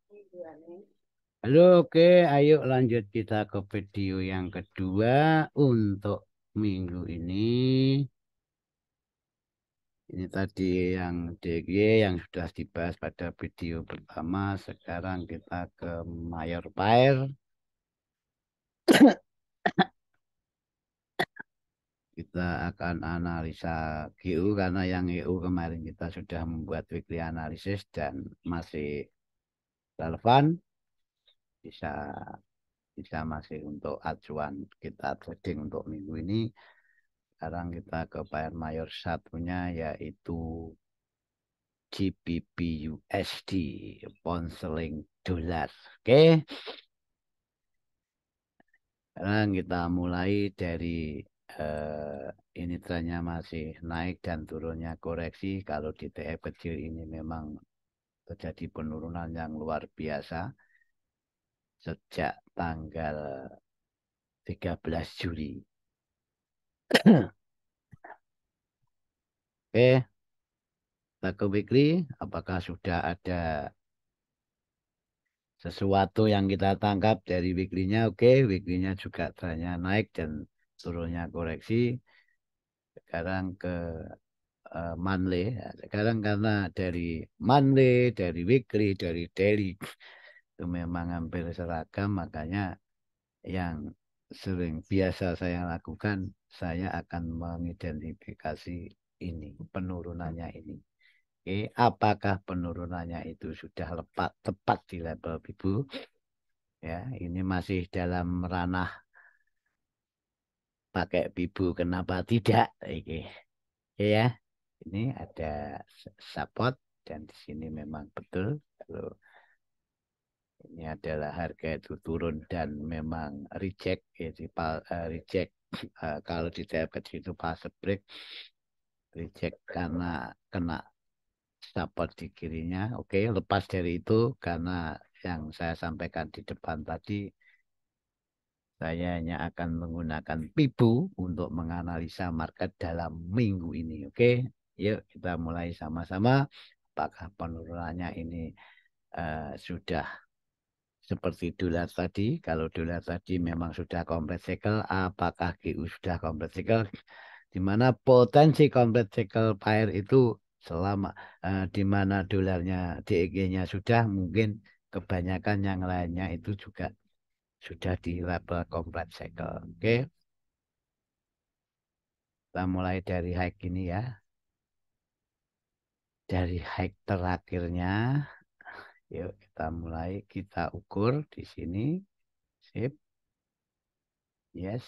Halo, oke, ayo lanjut kita ke video yang kedua untuk minggu ini. Ini tadi yang DG yang sudah dibahas pada video pertama. Sekarang kita ke Mayor Pair. Kita akan analisa GU karena yang EU kemarin kita sudah membuat weekly analysis dan masih relevan. Bisa bisa masih untuk acuan kita trading untuk minggu ini. Sekarang kita ke pair mayor satunya yaitu GBP USD, pound sterling dolar. Oke, sekarang kita mulai dari ini trennya masih naik dan turunnya koreksi. Kalau di TF kecil ini memang terjadi penurunan yang luar biasa sejak tanggal 13 Juli. Oke, kita ke weekly. Apakah sudah ada sesuatu yang kita tangkap dari weekly-nya? Oke, weekly-nya juga trennya naik dan turunnya koreksi. Sekarang ke monthly. Ya, sekarang karena dari monthly, dari weekly, dari daily itu memang hampir seragam, makanya yang sering biasa saya lakukan, saya akan mengidentifikasi ini, penurunannya ini. Oke, apakah penurunannya itu sudah tepat di level bibu? Ya, ini masih dalam ranah pakai bibu, kenapa tidak? Oke, oke ya. Ini ada support dan di sini memang betul kalau ini adalah harga itu turun dan memang reject, ya, reject kalau di TF kecil itu pas break reject karena kena support di kirinya. Oke, lepas dari itu karena yang saya sampaikan di depan tadi, saya hanya akan menggunakan Pibu untuk menganalisa market dalam minggu ini. Oke, yuk kita mulai sama-sama. Apakah penurunannya ini sudah seperti dolar tadi? Kalau dolar tadi memang sudah complete cycle, apakah GU sudah complete cycle? Di mana potensi complete cycle pair itu selama di mana dolarnya DEG-nya sudah, mungkin kebanyakan yang lainnya itu juga sudah di level complete cycle. Oke, kita mulai dari high ini ya. Dari high terakhirnya, yuk kita mulai, kita ukur di sini. Sip, yes.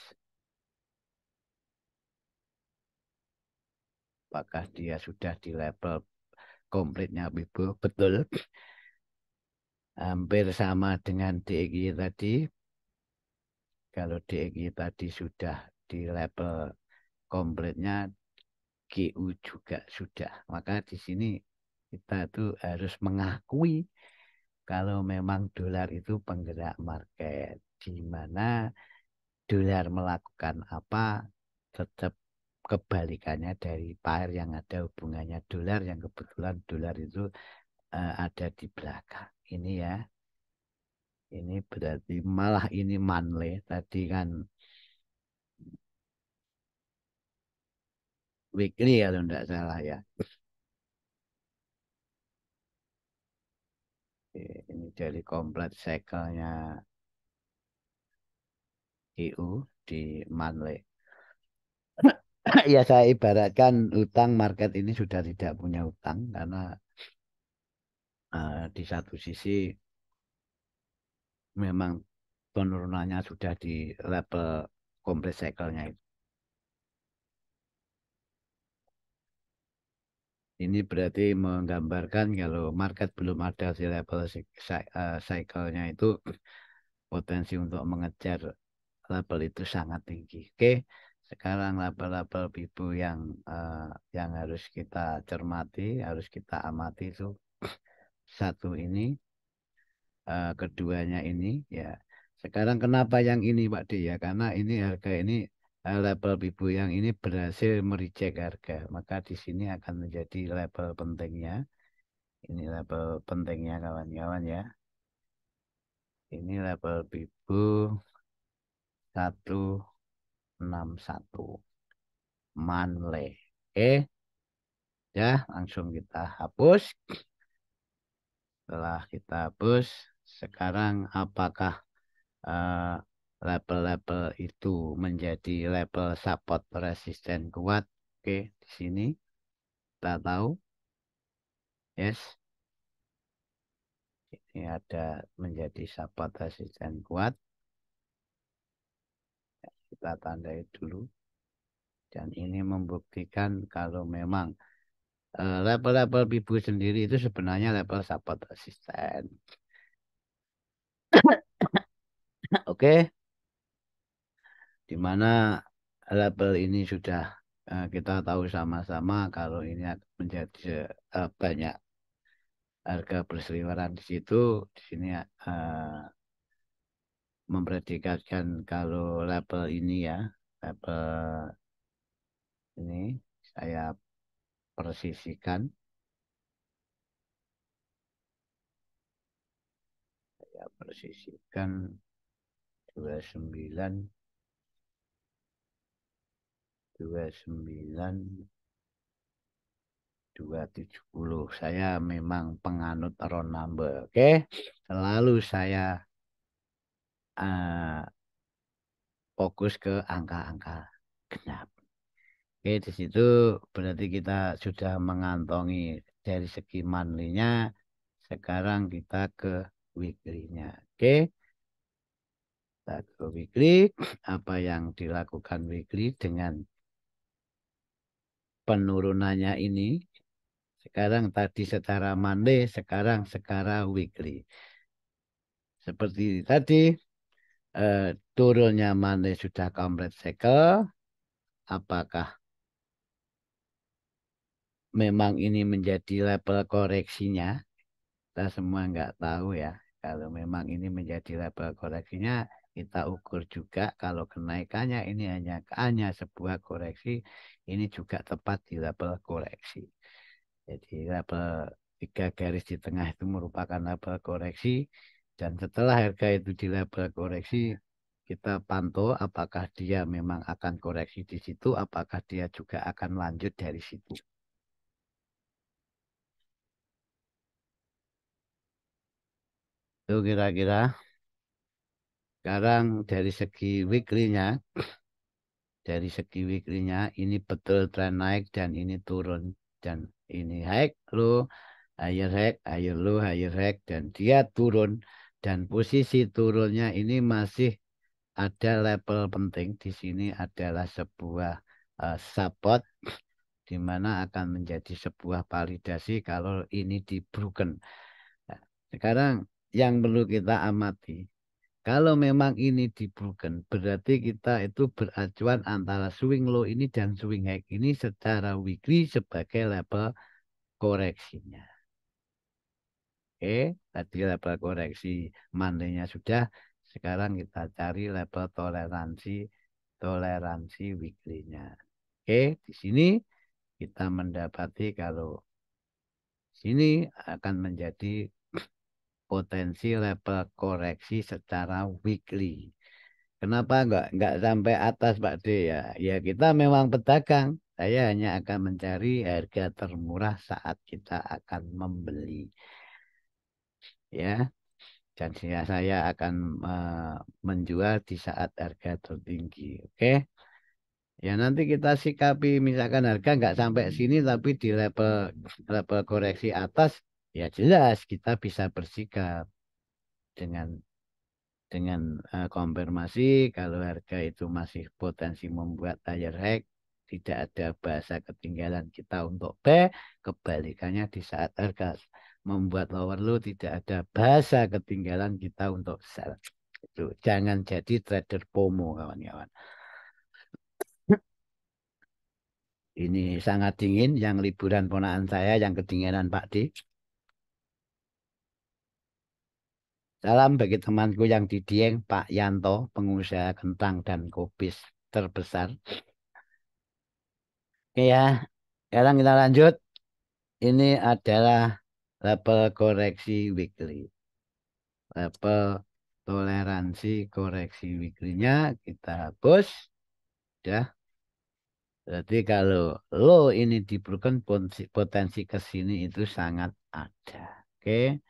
Apakah dia sudah di level komplitnya Wibo? Betul. Hampir sama dengan DXY tadi. Kalau DXY tadi sudah di level komplitnya, GU juga sudah. Maka di sini kita tuh harus mengakui kalau memang dolar itu penggerak market. Di mana dolar melakukan apa, tetap kebalikannya dari pair yang ada hubungannya dolar, yang kebetulan dolar itu ada di belakang. Ini ya, ini berarti malah ini manle. Tadi kan weekly kalau tidak salah ya. Ini dari komplit cycle-nya EU di manle. Ya saya ibaratkan utang market ini sudah tidak punya utang karena di satu sisi memang penurunannya sudah di level komplit cycle-nya itu. Ini berarti menggambarkan kalau market belum ada di level cycle-nya itu potensi untuk mengejar level itu sangat tinggi. Oke, sekarang level-level bibu yang harus kita cermati, harus kita amati itu satu ini, keduanya ini ya. Sekarang kenapa yang ini Pak D ya? Karena ini harga ini level bibu yang ini berhasil mereject harga, maka di sini akan menjadi level pentingnya. Ini level pentingnya kawan-kawan ya. Ini label Bibu 161 Manle. Oke, ya langsung kita hapus. Setelah kita hapus, sekarang apakah eh, label-label itu menjadi label support resisten kuat? Oke, di sini kita tahu, yes, ini ada menjadi support resisten kuat. Kita tandai dulu. Dan ini membuktikan kalau memang level-level Bibu sendiri itu sebenarnya level support resisten. Oke, di mana level ini sudah kita tahu sama-sama kalau ini akan menjadi banyak harga berseliweran di situ. Di sini mempredikatkan kalau level ini ya, level ini saya persisikan, saya persisikan 29 29 270. Saya memang penganut round number. Oke. Selalu saya eh, fokus ke angka-angka genap. Oke, di situ berarti kita sudah mengantongi dari segi monthly-nya. Sekarang kita ke weekly-nya. Oke, kita ke weekly. Apa yang dilakukan weekly dengan penurunannya ini? Sekarang tadi secara monthly, sekarang secara weekly. Seperti tadi, turunnya monthly sudah complete cycle. Apakah memang ini menjadi level koreksinya? Kita semua nggak tahu ya. Kalau memang ini menjadi level koreksinya, kita ukur juga kalau kenaikannya ini hanya sebuah koreksi, ini juga tepat di level koreksi. Jadi level 3 garis di tengah itu merupakan level koreksi. Dan setelah harga itu di level koreksi, kita pantau apakah dia memang akan koreksi di situ, apakah dia juga akan lanjut dari situ. Itu kira-kira sekarang dari segi weekly-nya ini betul tren naik dan ini turun. Dan ini high, low, higher low, higher high, dan dia turun. Dan posisi turunnya ini masih ada level penting. Di sini adalah sebuah support di mana akan menjadi sebuah validasi kalau ini di broken. Nah, sekarang yang perlu kita amati, kalau memang ini di broken, berarti kita itu beracuan antara swing low ini dan swing high ini secara weekly sebagai level koreksinya. Oke, tadi level koreksi mandainya sudah. Sekarang kita cari level toleransi weekly-nya. Oke, di sini kita mendapati kalau sini akan menjadi potensi level koreksi secara weekly. Kenapa enggak sampai atas Pak D ya? Ya kita memang pedagang. Saya hanya akan mencari harga termurah saat kita akan membeli. Ya, dan saya akan menjual di saat harga tertinggi. Oke. Ya nanti kita sikapi misalkan harga nggak sampai sini tapi di level level koreksi atas ya jelas kita bisa bersikap dengan konfirmasi kalau harga itu masih potensi membuat higher high, tidak ada bahasa ketinggalan kita untuk B, kebalikannya di saat harga membuat lower low tidak ada bahasa ketinggalan kita untuk sell. Itu jangan jadi trader FOMO kawan-kawan. Ini sangat dingin yang liburan ponakan saya yang kedinginan Pak D. Salam bagi temanku yang di Dieng, Pak Yanto, pengusaha kentang dan kopis terbesar. Oke ya, sekarang kita lanjut. Ini adalah level koreksi weekly. Level toleransi koreksi weekly-nya kita hapus. Ya. Berarti kalau lo ini diberikan potensi ke sini itu sangat ada. Oke.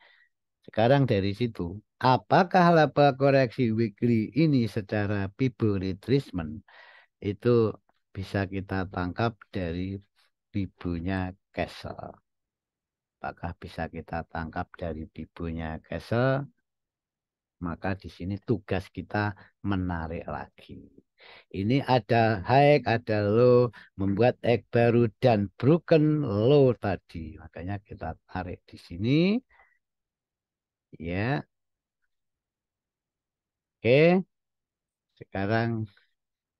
Sekarang dari situ, apakah level koreksi weekly ini secara Fibo retracement itu bisa kita tangkap dari Fibonya Castle. Apakah bisa kita tangkap dari Fibonya Castle? Maka di sini tugas kita menarik lagi. Ini ada high, ada low, membuat egg baru dan broken low tadi. Makanya kita tarik di sini. Ya, oke. Sekarang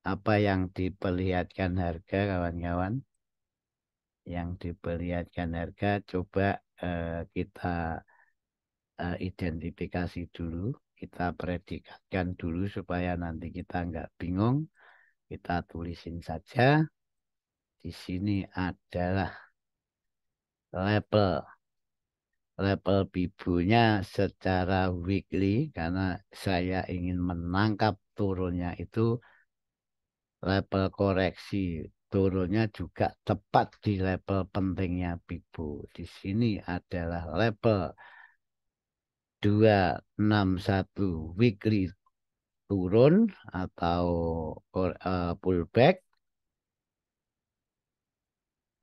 apa yang diperlihatkan harga kawan-kawan? Yang diperlihatkan harga coba kita identifikasi dulu. Kita predikatkan dulu supaya nanti kita nggak bingung. Kita tulisin saja. Di sini adalah level bibunya secara weekly karena saya ingin menangkap turunnya itu level koreksi turunnya juga tepat di level pentingnya bibu. Di sini adalah level 261 weekly turun atau pullback,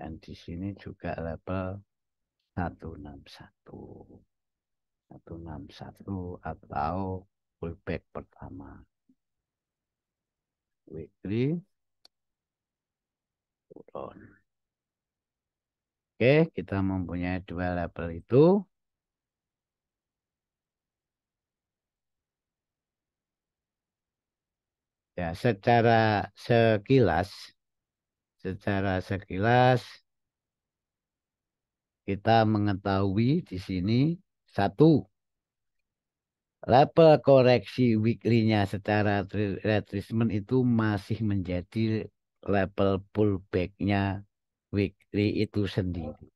dan di sini juga level 161 atau pullback pertama weekly turun. Oke, kita mempunyai dua level itu. Ya, secara sekilas kita mengetahui di sini satu, level koreksi weekly-nya secara retracement itu masih menjadi level pullback-nya weekly itu sendiri.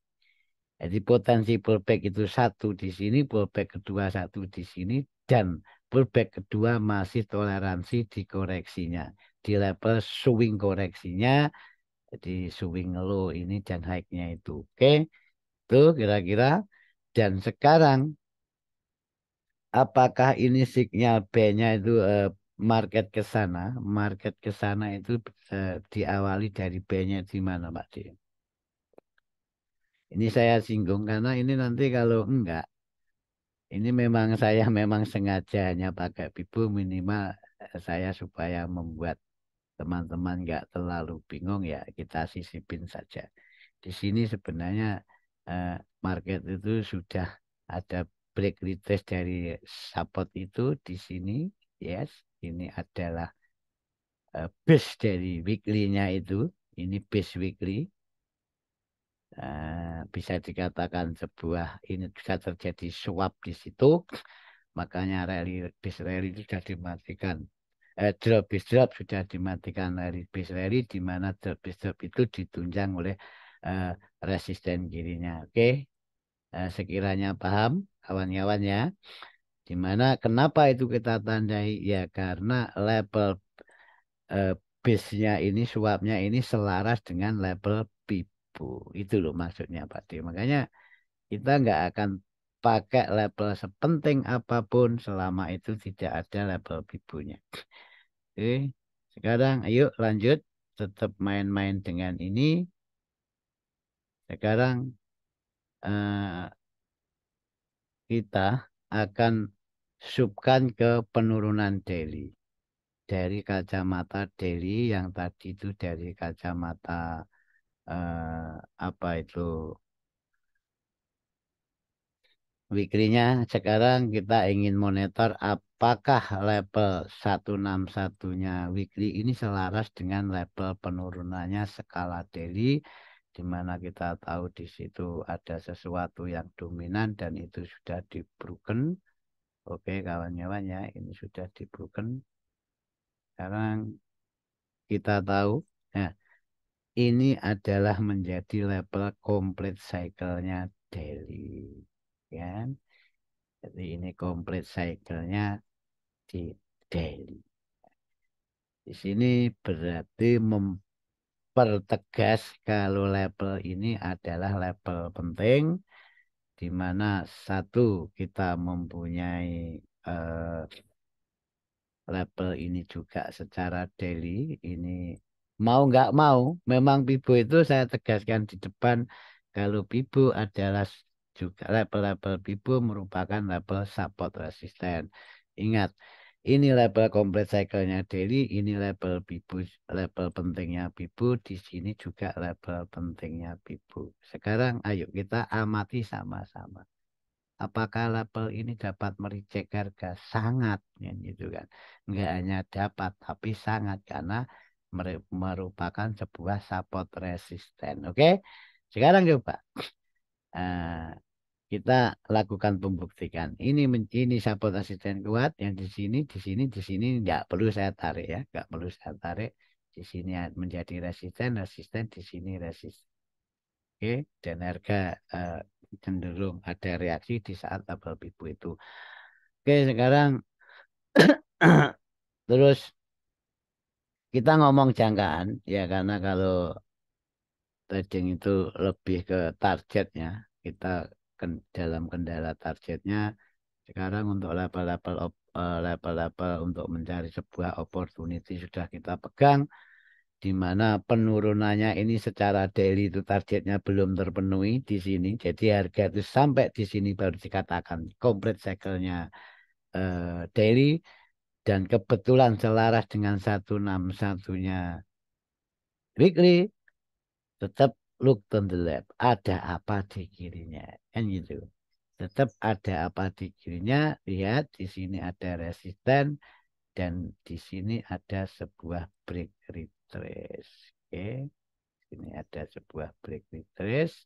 Jadi potensi pullback itu satu di sini, pullback kedua satu di sini, dan pullback kedua masih toleransi di koreksinya. Di level swing koreksinya, jadi swing low ini dan high-nya itu. Oke, itu kira-kira. Dan sekarang, apakah ini signal B-nya itu market ke sana? Market ke sana itu diawali dari B-nya di mana, Pak D? Ini saya singgung karena ini nanti kalau enggak, ini memang saya memang sengaja hanya pakai Bibo minimal saya supaya membuat teman-teman nggak terlalu bingung ya kita sisipin saja. Di sini sebenarnya eh, market itu sudah ada break retest dari support itu di sini. Yes, ini adalah base dari weekly-nya itu. Ini base weekly. Bisa dikatakan sebuah ini bisa terjadi swap di situ. Makanya base rally itu sudah dimatikan. Drop base drop sudah dimatikan base rally di mana drop base drop itu ditunjang oleh eh, resisten kirinya. Oke, sekiranya paham kawan-kawan ya. Di mana kenapa itu kita tandai ya karena level eh, base-nya ini swapnya ini selaras dengan level pipo. Itu loh maksudnya Pak D. Makanya kita nggak akan pakai level sepenting apapun selama itu tidak ada level pibonya. Oke, sekarang ayo lanjut. Tetap main-main dengan ini. Sekarang eh, kita akan subkan ke penurunan daily. Dari kacamata daily yang tadi itu dari kacamata apa itu weekly-nya. Sekarang kita ingin monitor apakah level 161-nya weekly ini selaras dengan level penurunannya skala daily, di mana kita tahu di situ ada sesuatu yang dominan dan itu sudah di broken. Oke kawan-kawan ya, ini sudah di broken. Sekarang kita tahu, nah ini adalah menjadi level complete cycle-nya daily. Ya. Jadi ini complete cycle-nya menjadi daily. Di sini berarti mempertegas kalau label ini adalah label penting, di mana satu kita mempunyai eh, label ini juga secara daily. Ini mau nggak mau, memang Pibo itu saya tegaskan di depan, kalau Pibo adalah juga label-label Pibo merupakan label support resisten. Ingat, ini label complete cycle-nya daily, ini label Pibo, label pentingnya Pibo, di sini juga label pentingnya Pibo. Sekarang ayo kita amati sama-sama. Apakah label ini dapat mericek harga? Sangat, ya, gitu kan. Enggak hanya dapat, tapi sangat karena merupakan sebuah support resisten. Oke, sekarang coba eh, kita lakukan pembuktikan. Ini support resisten kuat yang di sini nggak perlu saya tarik ya, nggak perlu saya tarik. Di sini menjadi resisten, resisten di sini resisten. Oke, dan harga eh, cenderung ada reaksi di saat label pipu itu. Oke, sekarang terus kita ngomong jangkaan ya, karena kalau trading itu lebih ke targetnya, kita dalam kendala targetnya. Sekarang untuk level-level untuk mencari sebuah opportunity sudah kita pegang, di mana penurunannya ini secara daily itu targetnya belum terpenuhi di sini. Jadi harga itu sampai di sini baru dikatakan complete cycle-nya daily, dan kebetulan selaras dengan 161-nya weekly. Tetap look on the left, ada apa di kirinya, kan gitu. Tetap ada apa di kirinya. Lihat di sini ada resisten, dan di sini ada sebuah break retrace. Oke, ini ada sebuah break retrace.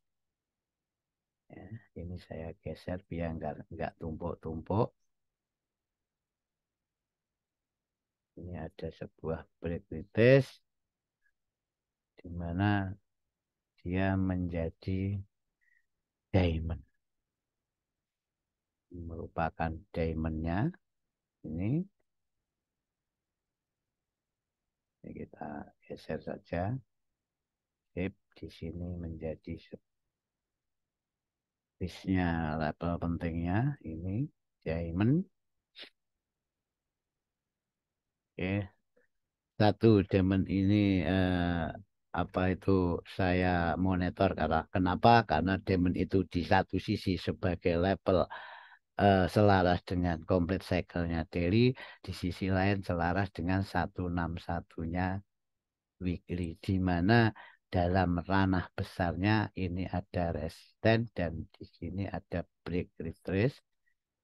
Ya, ini saya geser biar nggak tumpuk-tumpuk. Ini ada sebuah break retrace di mana dia menjadi diamond, merupakan diamondnya ini. Ini kita geser saja. Sip, di sini menjadi bisnya level pentingnya ini diamond. Oke, satu diamond ini apa itu saya monitor, karena kenapa? Karena diamond itu di satu sisi sebagai level selaras dengan complete cycle-nya daily, di sisi lain selaras dengan 161-nya weekly, di mana dalam ranah besarnya ini ada resisten, dan di sini ada break retrace,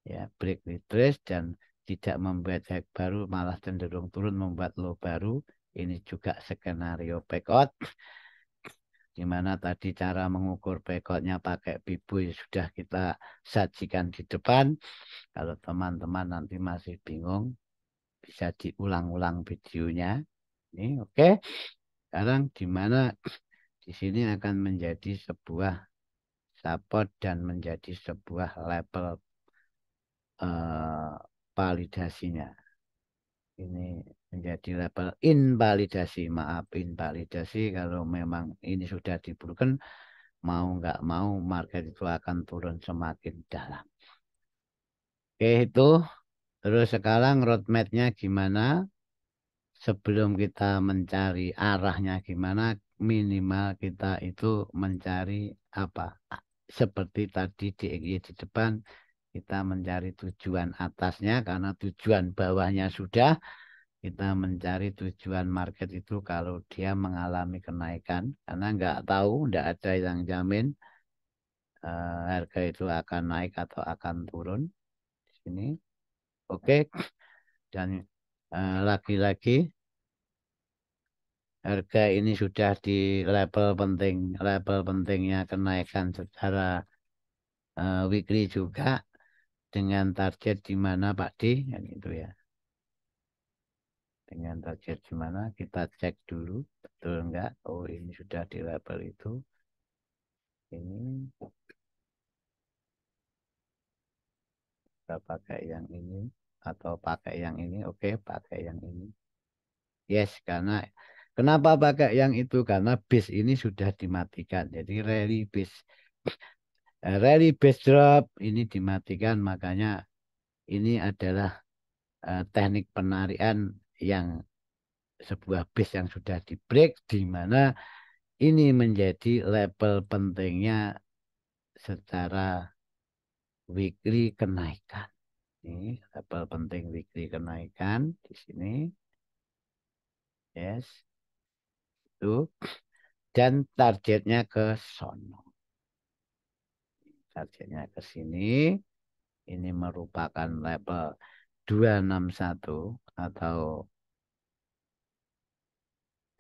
ya, break retrace, dan tidak membuat high baru, malah cenderung turun membuat low baru. Ini juga skenario backout, di mana tadi cara mengukur backoutnya pakai Bibu sudah kita sajikan di depan. Kalau teman-teman nanti masih bingung, bisa diulang-ulang videonya. Ini oke. Sekarang di mana di sini akan menjadi sebuah support dan menjadi sebuah level eh, validasinya. Ini menjadi level invalidasi. Maaf, invalidasi kalau memang ini sudah dibulukan, mau nggak mau market itu akan turun semakin dalam. Oke, itu. Terus sekarang roadmap-nya gimana? Sebelum kita mencari arahnya gimana, minimal kita itu mencari apa? Seperti tadi di depan, kita mencari tujuan atasnya, karena tujuan bawahnya sudah. Kita mencari tujuan market itu kalau dia mengalami kenaikan, karena nggak tahu, nggak ada yang jamin harga itu akan naik atau akan turun di sini. Oke, dan lagi-lagi harga ini sudah di level penting, level pentingnya kenaikan secara weekly juga, dengan target di mana Pak D, yang itu ya. Dengan target di mana kita cek dulu betul enggak. Oh, ini sudah di level itu. Ini kita pakai yang ini. atau pakai yang ini, oke, pakai yang ini. Yes, karena kenapa pakai yang itu? Karena base ini sudah dimatikan. Jadi rally base drop ini dimatikan, makanya ini adalah teknik penarian yang sebuah base yang sudah di break, di mana ini menjadi level pentingnya secara weekly kenaikan. Ini level penting weekly kenaikan di sini. Yes, itu. Dan targetnya ke sono. Targetnya ke sini. Ini merupakan level 261 atau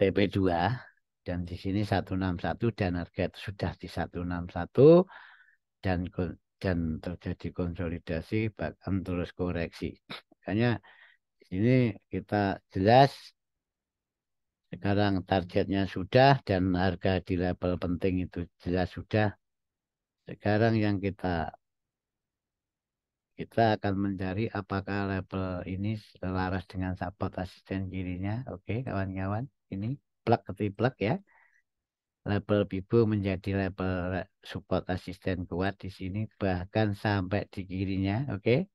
TP2. Dan di sini 161 dan harga itu sudah di 161 dan dan terjadi konsolidasi bahkan terus koreksi. Makanya di sini kita jelas sekarang targetnya sudah dan harga di level penting itu jelas sudah. Sekarang yang kita akan mencari apakah level ini selaras dengan support asisten kirinya. Oke, kawan-kawan. Ini plug ketiplek ya. Level Bibo menjadi level support asisten kuat di sini bahkan sampai di kirinya. Oke.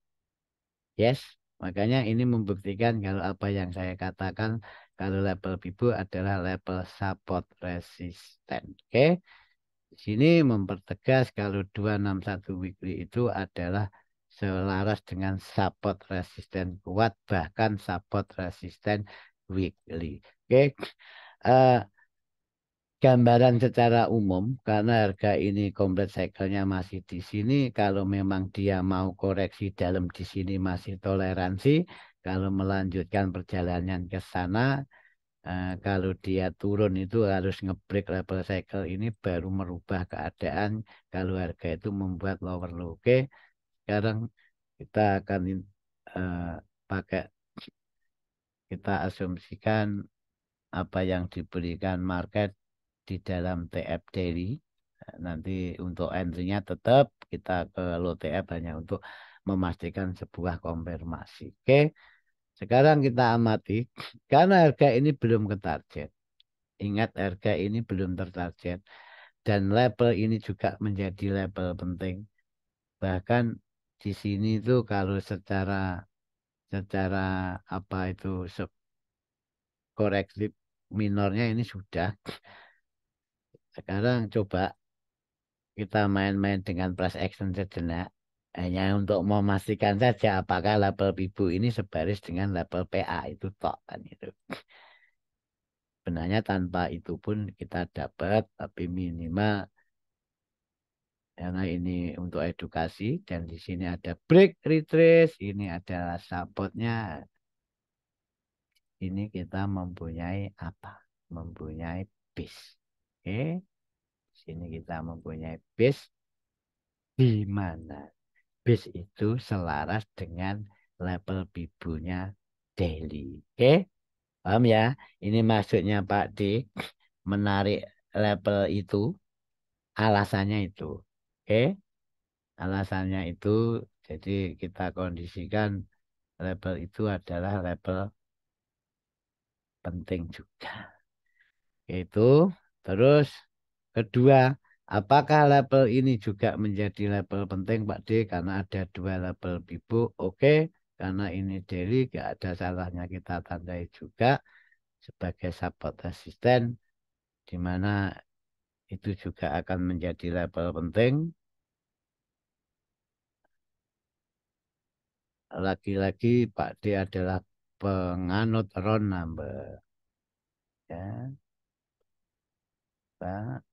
Yes. Makanya ini membuktikan kalau apa yang saya katakan kalau level Bibo adalah level support resisten. Oke. Di sini mempertegas kalau 261 weekly itu adalah selaras dengan support resisten kuat bahkan support resisten weekly. Oke. Eh, Gambaran secara umum karena harga ini komplit cycle-nya masih di sini, kalau memang dia mau koreksi dalam di sini masih toleransi, kalau melanjutkan perjalanan ke sana, kalau dia turun itu harus ngebreak level cycle ini baru merubah keadaan kalau harga itu membuat lower low. Oke, sekarang kita akan eh, pakai kita asumsikan apa yang diberikan market di dalam TF daily. Nanti untuk entry-nya tetap kita ke low TF hanya untuk memastikan sebuah konfirmasi. Oke, sekarang kita amati karena harga ini belum ke target. Ingat harga ini belum tertarget dan level ini juga menjadi level penting. Bahkan di sini tuh kalau secara secara apa itu korektif minornya ini sudah. Sekarang coba kita main-main dengan price action sejenak. Hanya untuk memastikan saja apakah level Bibu ini sebaris dengan level PA itu tok kan itu. Sebenarnya tanpa itu pun kita dapat, tapi minimal karena ini untuk edukasi dan di sini ada break retrace, ini adalah supportnya. Ini kita mempunyai apa? Mempunyai base. Oke, di sini kita mempunyai base di mana base itu selaras dengan level bibunya daily. Oke, paham ya? Ini maksudnya Pak D menarik level itu, alasannya itu. Oke, alasannya itu jadi kita kondisikan level itu adalah level penting juga. Itu terus kedua, apakah level ini juga menjadi level penting Pak D karena ada dua level bibu? Oke, karena ini daily gak ada salahnya kita tandai juga sebagai support resisten di mana itu juga akan menjadi level penting. Lagi-lagi Pak D adalah penganut round number ya, Pak.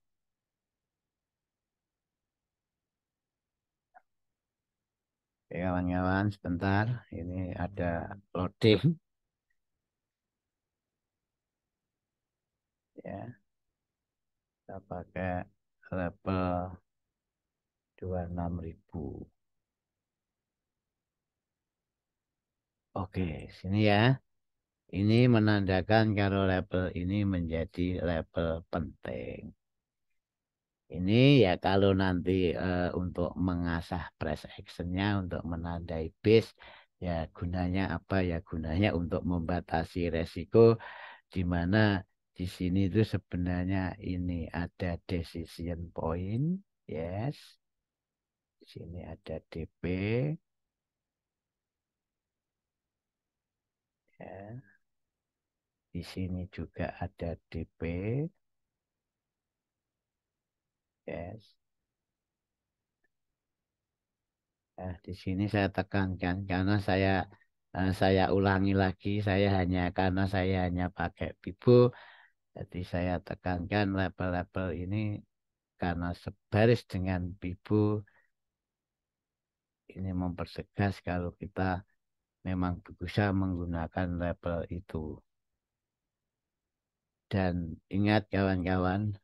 Oke, kawan-kawan sebentar ini ada loading ya. Kita pakai level 26.000. Oke, sini ya. Ini menandakan kalau level ini menjadi level penting. Ini ya kalau nanti untuk mengasah price actionnya untuk menandai base Ya, gunanya apa ya? Gunanya untuk membatasi resiko di mana di sini itu sebenarnya ini ada decision point, yes. Di sini ada DP, ya. Di sini juga ada DP, yes. Nah, di sini saya tekankan karena saya ulangi lagi, saya hanya karena saya hanya pakai Bibo, jadi saya tekankan label-label ini karena sebaris dengan Bibo ini mempertegas kalau kita memang bisa menggunakan label itu. Dan ingat kawan-kawan,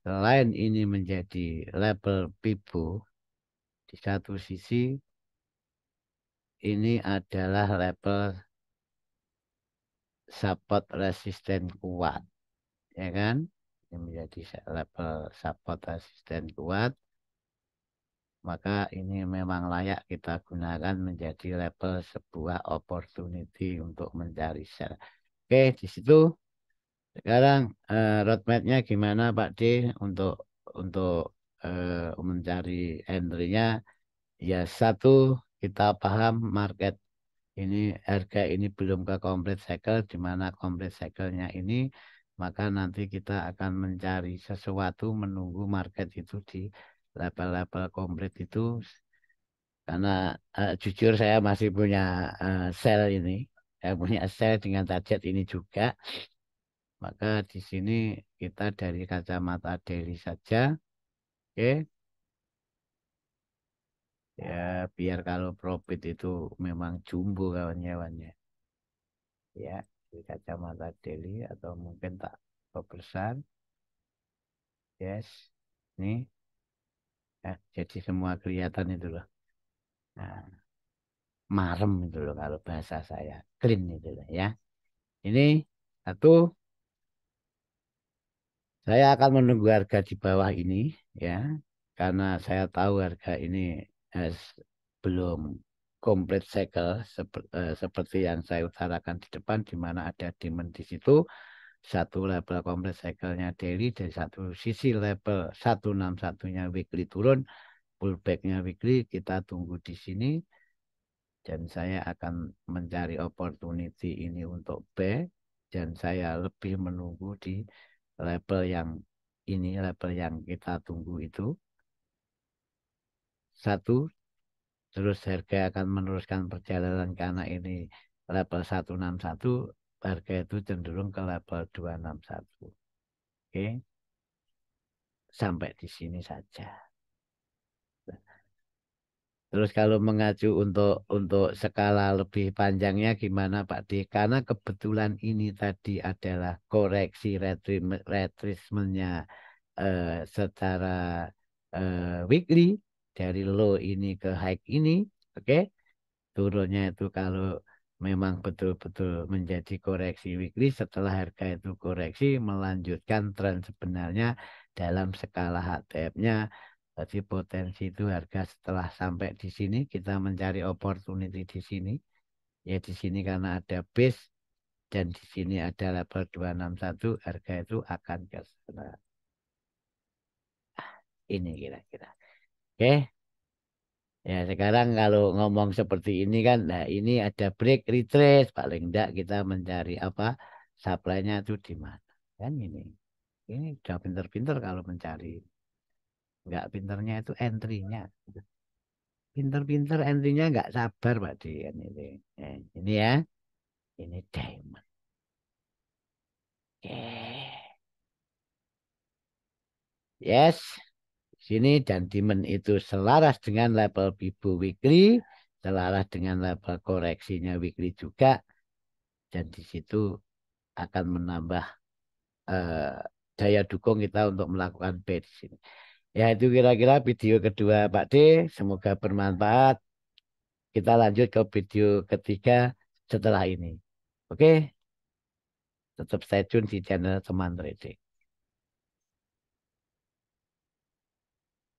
selain ini menjadi label Bibo, di satu sisi ini adalah label support resisten kuat, ya kan? Ini menjadi level support resisten kuat, maka ini memang layak kita gunakan menjadi level sebuah opportunity untuk mencari sell. Oke, di situ sekarang roadmap-nya gimana Pak D untuk mencari entry-nya? Ya satu, kita paham market ini harga ini belum ke complete cycle, di mana complete cycle-nya ini maka nanti kita akan mencari sesuatu menunggu market itu di level-level complete itu karena jujur saya masih punya sell ini, saya punya sell dengan target ini juga, maka di sini kita dari kacamata daily saja, oke. Ya biar kalau profit itu memang jumbo kawan-kawannya, ya di kacamata daily atau mungkin tak besar, yes, nih ya, jadi semua kelihatan itu loh. Nah, marem itu loh kalau bahasa saya, clean itu loh ya. Ini satu, saya akan menunggu harga di bawah ini ya, karena saya tahu harga ini belum complete cycle seperti yang saya utarakan di depan, di mana ada demand di situ. Satu level complete cycle-nya daily, dari satu sisi level 161-nya weekly turun, pullback-nya weekly kita tunggu di sini, dan saya akan mencari opportunity ini untuk buy, dan saya lebih menunggu di level yang ini, level yang kita tunggu itu satu, terus harga akan meneruskan perjalanan karena ini level 161, harga itu cenderung ke level 261. Oke, sampai di sini saja. Terus kalau mengacu untuk skala lebih panjangnya gimana Pak D? Karena kebetulan ini tadi adalah koreksi retracement-nya secara weekly dari low ini ke high ini, oke? Turunnya itu kalau memang betul-betul menjadi koreksi weekly, setelah harga itu koreksi melanjutkan tren sebenarnya dalam skala HTF-nya. Jadi potensi itu harga setelah sampai di sini kita mencari opportunity di sini. Ya di sini karena ada base dan di sini ada level 261, harga itu akan ke sana. Ini kira-kira. Oke. Ya sekarang kalau ngomong seperti ini kan, nah ini ada break retrace, paling enggak kita mencari apa supply-nya itu di mana. Kan ini udah pinter-pinter kalau mencari. Enggak pinternya itu entry-nya. Pinter-pinter entry-nya enggak sabar Pak Dian ini. Ini ya, ini diamond. Yes, sini dan demand itu selaras dengan level Bibo weekly, selaras dengan level koreksinya weekly juga, dan di situ akan menambah eh, daya dukung kita untuk melakukan bid di sini. Ya itu kira-kira video kedua Pak D. Semoga bermanfaat. Kita lanjut ke video ketiga setelah ini. Oke, tetap stay tune di channel Teman Trading.